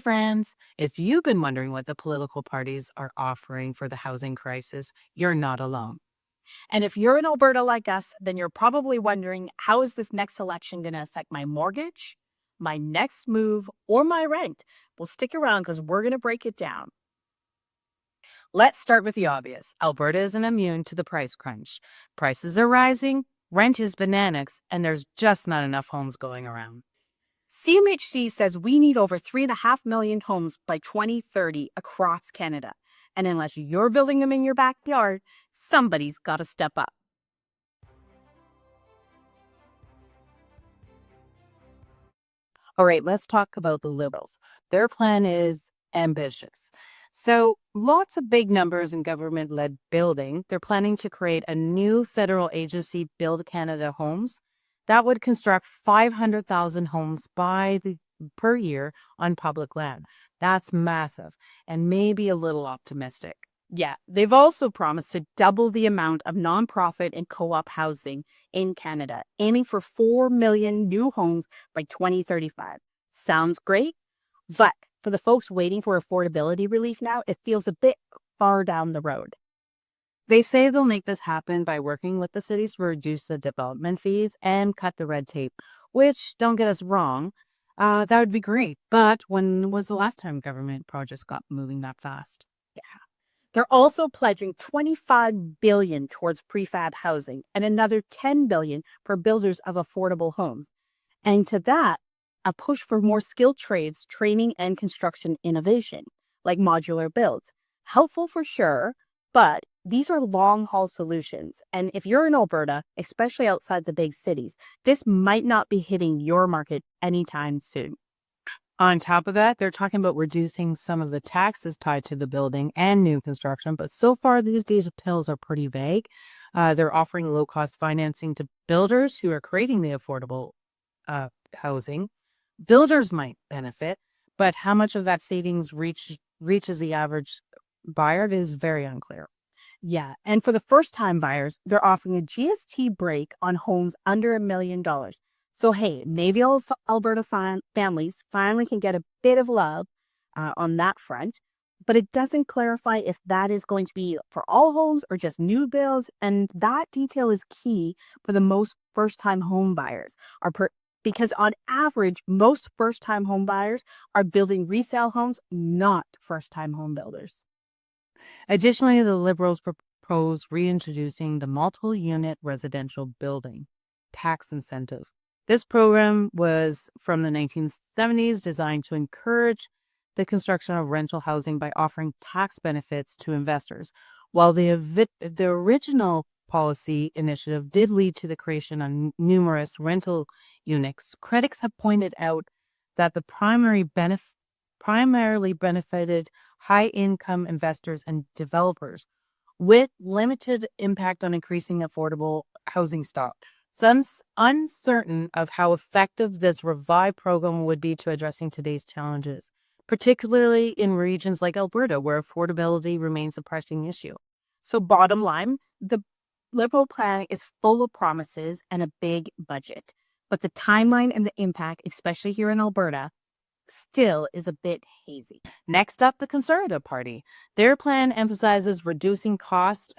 Friends, if you've been wondering what the political parties are offering for the housing crisis, you're not alone. And if you're in Alberta like us, then you're probably wondering, how is this next election going to affect my mortgage, my next move, or my rent? Well, stick around because we're going to break it down. Let's start with the obvious. Alberta isn't immune to the price crunch. Prices are rising, rent is bananas, and there's just not enough homes going around. CMHC says we need over 3.5 million homes by 2030 across Canada. And unless you're building them in your backyard, somebody's got to step up. All right, let's talk about the Liberals. Their plan is ambitious. So, lots of big numbers in government led building. They're planning to create a new federal agency, Build Canada Homes, that would construct 500,000 homes per year on public land. That's massive and maybe a little optimistic. Yeah, they've also promised to double the amount of nonprofit and co op housing in Canada, aiming for 4 million new homes by 2035. Sounds great, but for the folks waiting for affordability relief now, it feels a bit far down the road. They say they'll make this happen by working with the cities to reduce the development fees and cut the red tape, which, don't get us wrong, that would be great. But when was the last time government projects got moving that fast? They're also pledging 25 billion towards prefab housing and another 10 billion for builders of affordable homes. And to that, a push for more skilled trades, training, and construction innovation, like modular builds. Helpful for sure, but these are long haul solutions. And if you're in Alberta, especially outside the big cities, this might not be hitting your market anytime soon. On top of that, they're talking about reducing some of the taxes tied to the building and new construction. But so far, these details are pretty vague. They're offering low cost financing to builders who are creating the affordable housing. Builders might benefit, but how much of that savings reaches the average buyer is very unclear. Yeah, and for the first time buyers, they're offering a GST break on homes under $1 million. So, hey, maybe Alberta families finally can get a bit of love on that front, but it doesn't clarify if that is going to be for all homes or just new builds. And that detail is key for the most first time home buyers. Because on average, most first time home buyers are building resale homes, not first time home builders. Additionally, the Liberals propose reintroducing the multiple unit residential building tax incentive. This program was from the 1970s, designed to encourage the construction of rental housing by offering tax benefits to investors. While the original policy initiative did lead to the creation of numerous rental units, critics have pointed out that the primarily benefited high-income investors and developers with limited impact on increasing affordable housing stock. So uncertain of how effective this revived program would be to addressing today's challenges, particularly in regions like Alberta, where affordability remains a pressing issue. So, bottom line, the Liberal plan is full of promises and a big budget. But the timeline and the impact, especially here in Alberta, still is a bit hazy. Next up, the Conservative Party. Their plan emphasizes reducing cost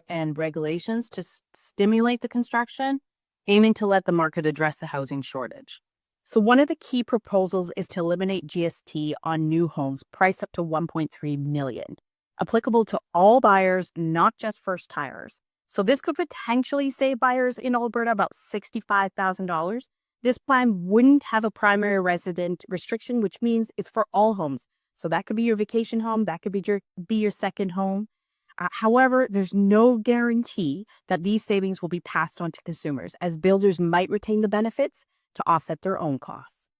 and regulations to stimulate the construction, aiming to let the market address the housing shortage. So, one of the key proposals is to eliminate GST on new homes priced up to 1.3 million, applicable to all buyers, not just first timers. So, this could potentially save buyers in Alberta about $65,000. This plan wouldn't have a primary resident restriction, which means it's for all homes. So that could be your vacation home, that could be your second home. However, there's no guarantee that these savings will be passed on to consumers, as builders might retain the benefits to offset their own costs.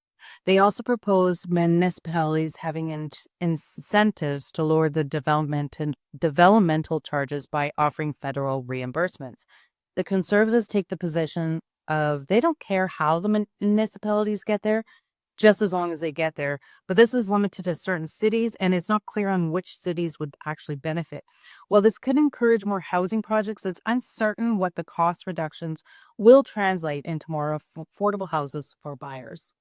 They also propose municipalities having incentives to lower the developmental charges by offering federal reimbursements. The Conservatives take the position of they don't care how the municipalities get there, just as long as they get there. But this is limited to certain cities, and it's not clear on which cities would actually benefit. While this could encourage more housing projects, it's uncertain what the cost reductions will translate into more affordable houses for buyers.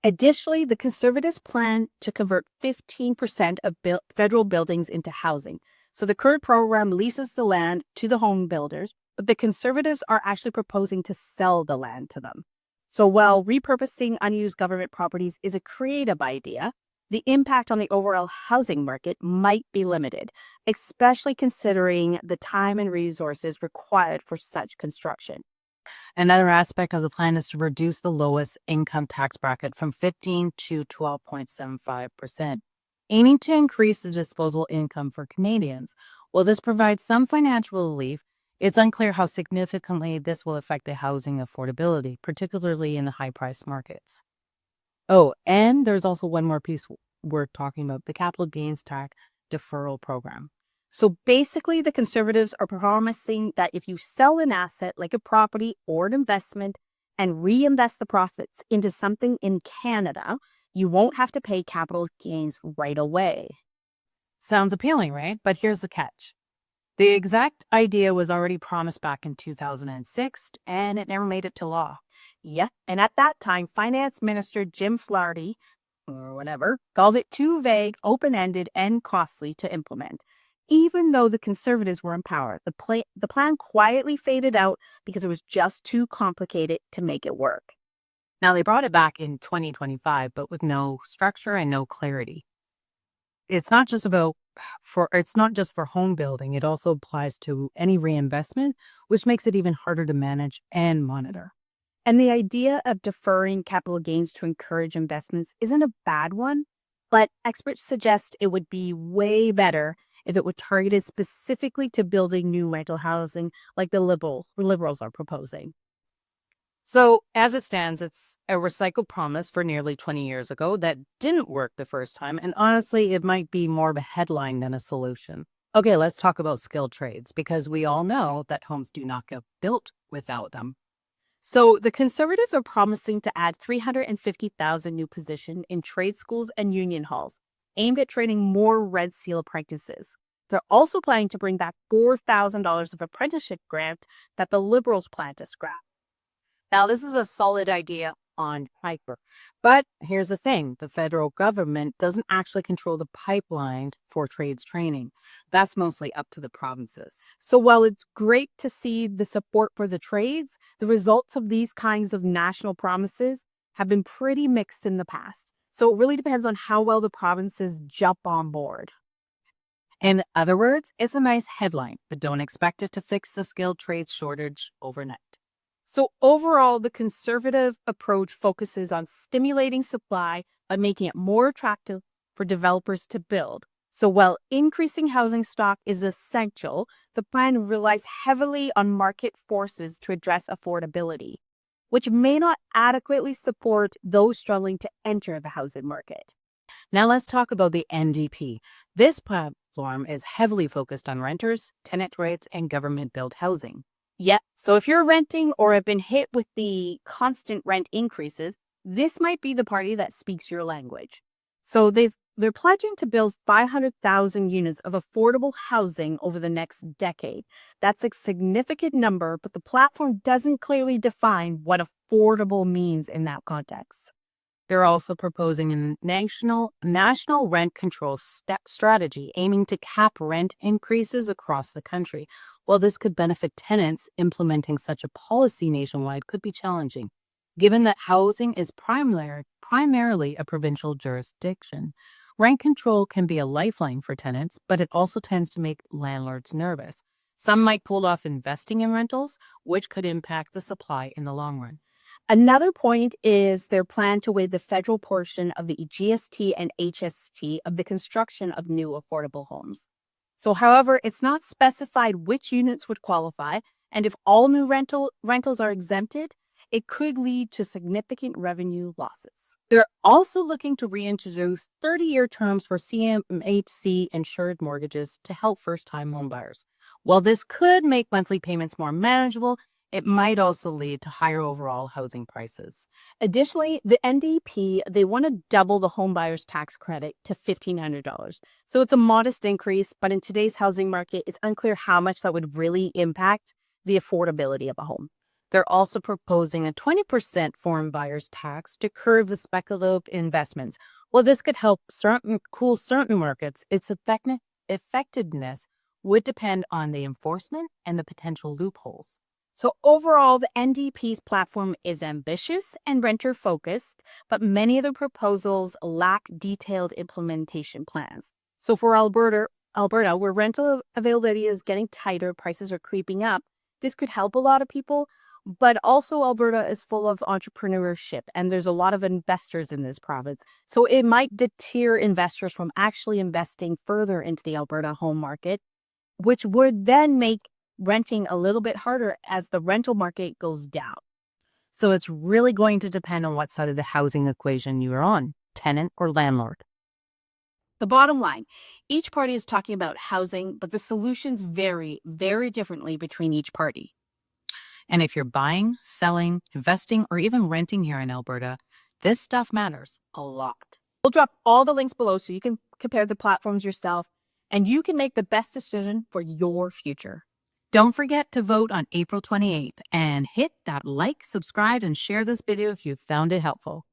Additionally, the Conservatives plan to convert 15% of federal buildings into housing. So the current program leases the land to the home builders, but the Conservatives are actually proposing to sell the land to them. So while repurposing unused government properties is a creative idea, the impact on the overall housing market might be limited, especially considering the time and resources required for such construction. Another aspect of the plan is to reduce the lowest income tax bracket from 15 to 12.75%, aiming to increase the disposable income for Canadians. While this provides some financial relief, it's unclear how significantly this will affect the housing affordability, particularly in the high-priced markets. Oh, and there's also one more piece we're talking about, the capital gains tax deferral program. So basically, the Conservatives are promising that if you sell an asset like a property or an investment and reinvest the profits into something in Canada, you won't have to pay capital gains right away. Sounds appealing, right? But here's the catch. The exact idea was already promised back in 2006, and it never made it to law. Yeah, and at that time, Finance Minister Jim Flaherty, or whatever, called it too vague, open-ended, and costly to implement. Even though the Conservatives were in power, the plan quietly faded out because it was just too complicated to make it work. Now, they brought it back in 2025, but with no structure and no clarity. It's not just for home building, it also applies to any reinvestment, which makes it even harder to manage and monitor. And the idea of deferring capital gains to encourage investments isn't a bad one, but experts suggest it would be way better if it were targeted specifically to building new rental housing like the liberals are proposing. So, as it stands, it's a recycled promise for nearly 20 years ago that didn't work the first time, and honestly, it might be more of a headline than a solution. Okay, let's talk about skilled trades because we all know that homes do not get built without them. So the Conservatives are promising to add 350,000 new positions in trade schools and union halls, aimed at training more Red Seal apprentices. They're also planning to bring back $4,000 of apprenticeship grant that the Liberals plan to scrap. Now, this is a solid idea on paper, but here's the thing, the federal government doesn't actually control the pipeline for trades training. That's mostly up to the provinces. So while it's great to see the support for the trades, the results of these kinds of national promises have been pretty mixed in the past. So it really depends on how well the provinces jump on board. In other words, it's a nice headline, but don't expect it to fix the skilled trades shortage overnight. So overall, the Conservative approach focuses on stimulating supply by making it more attractive for developers to build. So while increasing housing stock is essential, the plan relies heavily on market forces to address affordability, which may not adequately support those struggling to enter the housing market. Now let's talk about the NDP. This platform is heavily focused on renters, tenant rights, and government-built housing. Yeah, so if you're renting or have been hit with the constant rent increases, this might be the party that speaks your language. So they're pledging to build 500,000 units of affordable housing over the next decade. That's a significant number, but the platform doesn't clearly define what affordable means in that context. They're also proposing a national rent control strategy aiming to cap rent increases across the country. While this could benefit tenants, implementing such a policy nationwide could be challenging, given that housing is primarily a provincial jurisdiction. Rent control can be a lifeline for tenants, but it also tends to make landlords nervous. Some might pull off investing in rentals, which could impact the supply in the long run. Another point is their plan to waive the federal portion of the GST and HST of the construction of new affordable homes. So, however, it's not specified which units would qualify, and if all new rentals are exempted, it could lead to significant revenue losses. They're also looking to reintroduce 30-year terms for CMHC insured mortgages to help first-time homebuyers. While this could make monthly payments more manageable, it might also lead to higher overall housing prices. Additionally, the NDP, they want to double the homebuyer's tax credit to $1,500. So it's a modest increase, but in today's housing market, it's unclear how much that would really impact the affordability of a home. They're also proposing a 20% foreign buyers tax to curb the speculative investments. While this could help cool certain markets, its effectiveness would depend on the enforcement and the potential loopholes. So overall, the NDP's platform is ambitious and renter-focused, but many of the proposals lack detailed implementation plans. So for Alberta, where rental availability is getting tighter, prices are creeping up, this could help a lot of people. But also Alberta is full of entrepreneurship and there's a lot of investors in this province. So it might deter investors from actually investing further into the Alberta home market, which would then make renting a little bit harder as the rental market goes down. So it's really going to depend on what side of the housing equation you are on, tenant or landlord. The bottom line, each party is talking about housing, but the solutions vary very differently between each party. And if you're buying, selling, investing, or even renting here in Alberta, this stuff matters a lot. We'll drop all the links below so you can compare the platforms yourself and you can make the best decision for your future. Don't forget to vote on April 28th and hit that like, subscribe, and share this video if you found it helpful.